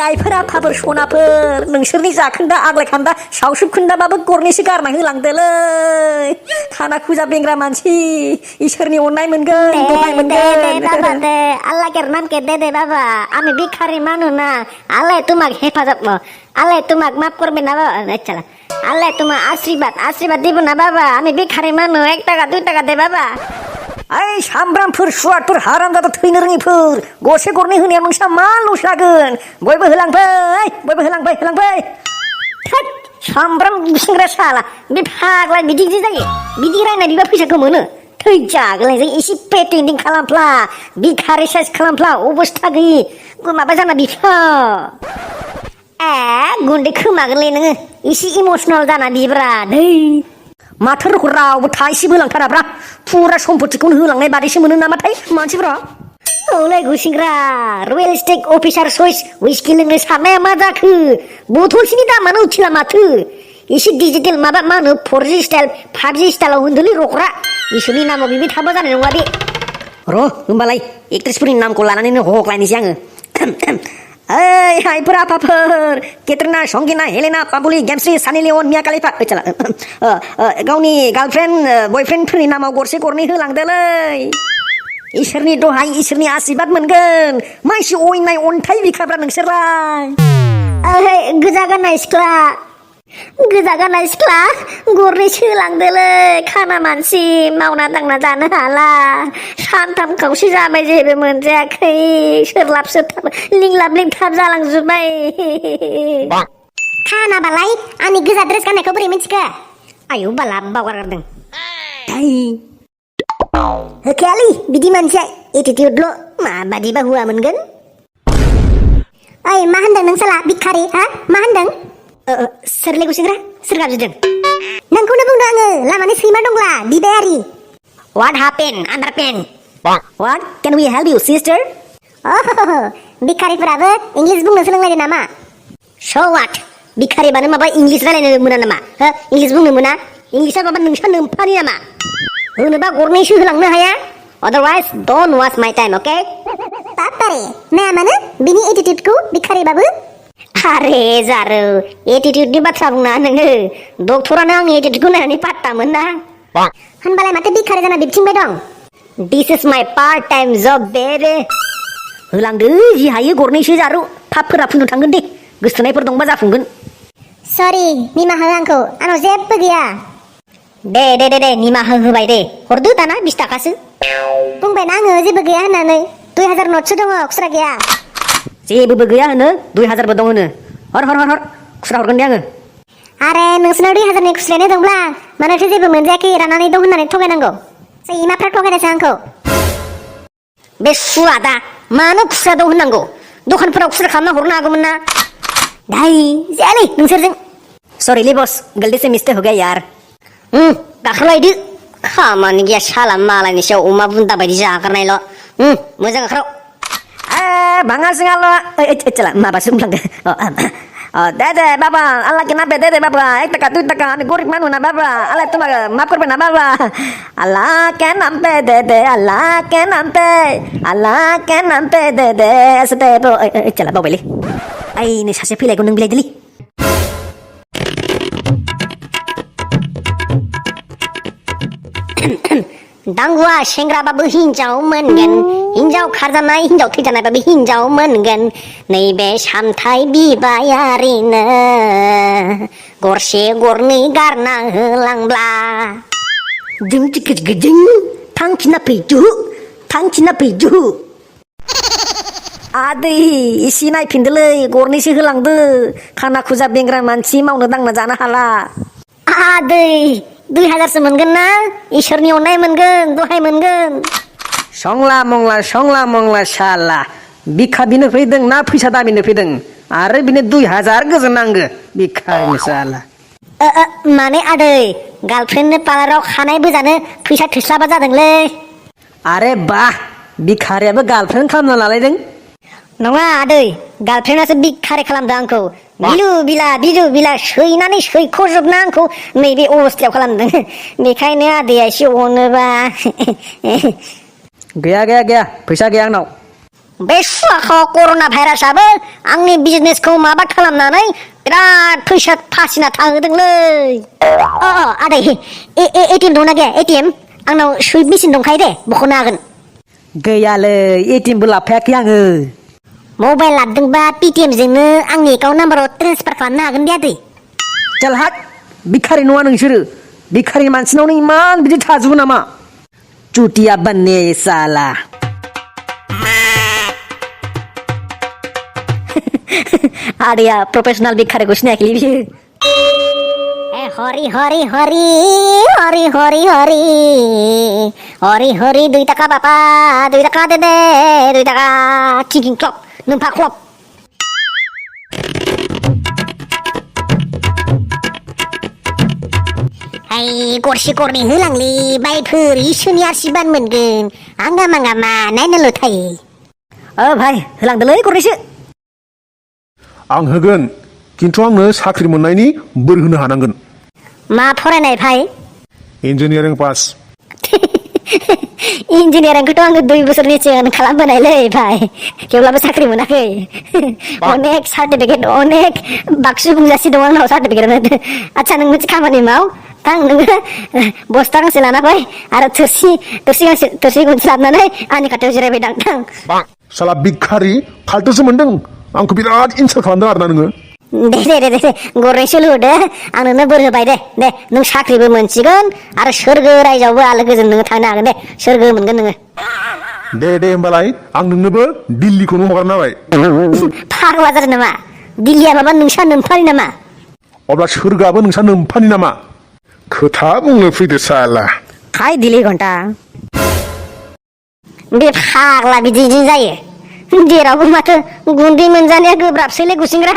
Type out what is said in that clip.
आइफोर आफाफोर सनाफोर नोंसोरनि जाखोन्दा आग्लायखान्दा सावसुबखोन्दाबाबो गरनैसो गारना होलांदोलै खाना खुजा बेंग्रा मानसि इसोरनि अननाय मोनगोन दहाय मोनगोन बाबा दे आल्लाह के नाम के दे बाबा आमी भिखारी मानु ना आल्लाह तुमाक हेफाजाब आल्लाह तुमाक माफ करबे ना बाबा चला आल्लाह तुमा आशीर्वाद দিব ना बाबा आमी भिखारी मानु 1 টাকা 2 টাকা दे बाबा ओइ सामब्रामफोर सुवारफोर हारामजादा थैनो रोङिफोर गरसे गरनै होनायाव नोंसा मा लस जागोन बयबो होलांफै थोद सामब्राम गुसेंग्रा साला बे फाग्ला बिदि जायो बिदि रायनाय बिबा फैसाखौ मोनो थैजागोलाय जों एसे पेटेन्डिं खालामफ्ला भिखारि साइज खालामफ्ला अबस्था गैयि माबा जाना बिफा गुन्दै खोमागोनलै नोङो एसे इमसनेल जाना बिब्रा दै माथो रखौ रावबो थाइसेबो होलांथाराब्रा फुरा सम्पतिखौनो होलांनाय बादैसो मोनो नामाथाय मानसिफ्रा औलै गुसिंग्रा रियेल एस्टेट अफिसार सइस उइस्कि लोंनो साननाया मा जाखो बथलसेनि दामानो उथिला माथो एसे डिजिटेल माबा मा होनो 4G स्टाइल 5G स्टाइलाव होनदोलै रख्रा इसोरनि नामाव बिबि थाबा जानाय नङा बे र' होमबालाय एक्ट्रेसफोरनि नामखौ लानानैनो हहक्लायनोसै आङो ओइ हायफोर आफाफोर केट्रिना संगिना हेलेना पाबुलि गेमस्रि सानि लियन मिया कालिफा चला गावनि गार्लफ्रेन्ड बयफ्रेन्डफोरनि नामाव गरसे गरनै होलांदोलै इसोरनि दहाय इसोरनि आशीर्बाद मोनगोन मानसि अयनाय अन्थाइ बिखाब्रा नोंसोरलाय ओइ गोजा गाननाय सिख्ला गरनैसो होलांदोलै खाना मानसि मावना दांना जानो हाला सानथाम खावसे जाबाय जेबो मोनजायाखै सोरलाब लिंलाब लिंथाब जालांजोब्बाय खानाबालाय आंनि गोजा ड्रेस गाननायखौ बोरै मिथिखो आयौ बाला बावगारगारदों होखायालै बिदि मानसिया एटिटिउडल' माबादिबा हुआ मोनगोन ओइ मा होनदों नों साला भिखारि हा मा होनदों सोरले गुसिंग्रा सोर गाबज्रिदों नोंखौनो बुंदों आङो लामानि सैमा दंब्ला बिबायारि What happened underpen What can we help you sister भिखारिफोराबो इंलिश बुंनो सोलोंलायदों नामा So what भिखारिबानो माबा इंलिश रायलायनो मोना नामा हो इंलिश बुंनो मोना इंलिशआ माबा नोंसा नोम्फानि नामा होनोबा गरनैसो होलांनो हाया otherwise don't waste my time okay बापारे नाया मानो बिनि एटिट्युडखौ भिखारिबाबो आरे जारो एटिट्युडनि बाथ्रा बुंना नोङो डक्टरानो आंनि एटिट्युडखौ नायनानै पात्तामोन ना होनबालाय माथो भिखारि जाना बिबथिंबाय दं This is my part time job baby होलांदो जि हायो गरनैसो जारु थाबफोरा फुनो थांगोन दे गोसोथोनायफोर दंबा जाफुंगोन सरि निमाहा हो आंखौ आंनाव जेबो गैया दे निमाहा होबाय दे हरदो दाना 20 थाखासो बुंबायना आङो जेबो गैया होननानै 2000 नटसो दङ खुस्रा गैया जेबोबो गैया होनो 2000बो दं होनो हर खुस्रा हरगोन दे आङो आरे नोंसोरनाव 2000नि खुस्रायानो दंब्ला मानोथो जेबो मोनजायाखै राननानै दं होननानै थगायनांगौ सैमाफ्रा थगायनायसो आंखौ बे सुवादा मानो खुस्रा दं होननांगौ दखानफोराव खुस्रा खालामना हरनो हागौमोन ना दाय जायालै नोंसोरजों सरिलै बस गलती से मिस्टेक हो गया यार गाखोलायदो खामानि गैया साला मालायनि सायाव अमा बुन्दा बायदि जागारनायल' मोजां गाखोराव भाङा जोङाल' चला माबासो बुंफ्लांदो दे बाबा आल्लाह के नाम पे दे बाबा 1 টাকা 2 টাকা আমি গরিব মানুষ না বাবা আল্লাহ তোমাকে মাফ করবে না বাবা আল্লাহ के नाम पे दे अल्लाह के नाम पे दे ऐसे चला बाबा आई ने सासे फैलायखौ नों बिलायदोलै दांगुआ सेंग्राबाबो हिनजाव मोनगोन हिनजाव खारजानाय हिनजाव थैजानायबाबो हिनजाव मोनगोन नैबे सामथाय बिबायारिनो गरसे गरनै गारना होलांब्ला जों टिकेट थांखिना फैजु आदै एसे नायफिनदोलै गरनैसो होलांदो खाना खुजा बेंग्रा मानसि मावनो दांना जानो हाला आदै 2000सो मोनगोन ना इसोरनि अननाय मोनगोन दहाय मोनगोन संला मंला साला बिखा बिनो फैदों ना फैसा दाबिनो फैदों आरो बिनो 2000 गोजोन नांगो बिखानि साला माने आदै गार्लफ्रेन्डनो पार्लाराव खानाय बोजानो फैसा थोस्लाबा जादोंलै आरे बाह बिखारियाबो गार्लफ्रेन्ड खालामना लालायदों नङा आदै गार्लफ्रेन्डआसो बिखारि खालामदों आंखौ बिलु बिला सैनानै सैख'जोबना आंखौ नैबे अबस्थायाव खालामदों बेखायनो आदैया एसे अनोबा गैया फैसा गैया आंनाव बे सुवाखौ कर'ना भाइरासआबो आंनि बिजनेसखौ माबा खालामनानै बिराद फैसा फासिना थाहोदोंलै आदै एटिएम दंना गैया एटिएम आंनाव सुइप मेसिन दंखायो दे बख'नो हागोन गैयालै एटिएमबो लाफायाखै आङो मबाइल लाबोदोंबा पेटिएमजोंनो आंनि एकाउन्ट नाम्बाराव ट्रेन्सफार खालामनो हागोन दे आदै चल हाट भिखारि नङा नोंसोरो भिखारि मानसिनावनो इमान बिदि थाजोबो नामा चुटिया बनने साला आदैया प्रफेसनेल भिखारिखौ सिनायाखैलै बियो हरि हरि हरि हरि हरि हरि हरि हरि 2 टाका बापा 2 टाका दे 2 टाका थिंकिं क्लब नोंफा क्लब गरसे गरनै होलांलै बायफोर इसोरनि आशिर्बाद मोनगोन आंगामा गामा नायनोल' थायो भाइ होलांदोलै गरनैसो आं होगोन खिन्थु आंनो साख्रि मोननायनि बोर होनो हानांगोन मा फरायनाय भाइ इन्जिनियारिं पास इन्जिनियारिंखौथ' आङो 2 बोसोरनि सिगां खालामबोनायलै भाइ थेवब्लाबो साख्रि मोनाखै अनेक सार्टिफिकेट अनेक बाक्सु बुंजासि दं आंनाव सार्टिफिकेट आच्छा नों मोनसे खामानि माव थां नोङो बस्ता गांसे लाना फै आरो थोरसि गंसे लाबोनानै आंनि खाथियाव जिरायबाय दां थां साला भिखारि फाल्टुसो मोनदों आंखौ बिराद इनसाल्ट खालामदों आरोना नोङो दे गरनैसो होदो आं नोंनो बोर होबाय दे नों साख्रिबो मोनसिगोन आरो सोरगो रायजोआवबो आलो गोजोन नोङो थांनो हागोन दे सोरगो मोनगोन नोङो दे होमबालाय आं नोंनोबो दिल्लीखौनो हगारना होबाय फाग्ला जादों नामा दिल्लीया माबा नोंसा नोम्फानि नामा अब्ला सोरगोआबो नोंसा नोम्फानि नामा खोथा बुंनो फैदो साला खाय दिल्ली घन्टा बे फाग्ला बिदि जायो जेरावबो माथो गुन्दै मोनजानाया गोब्राबसैलै गुसिंग्रा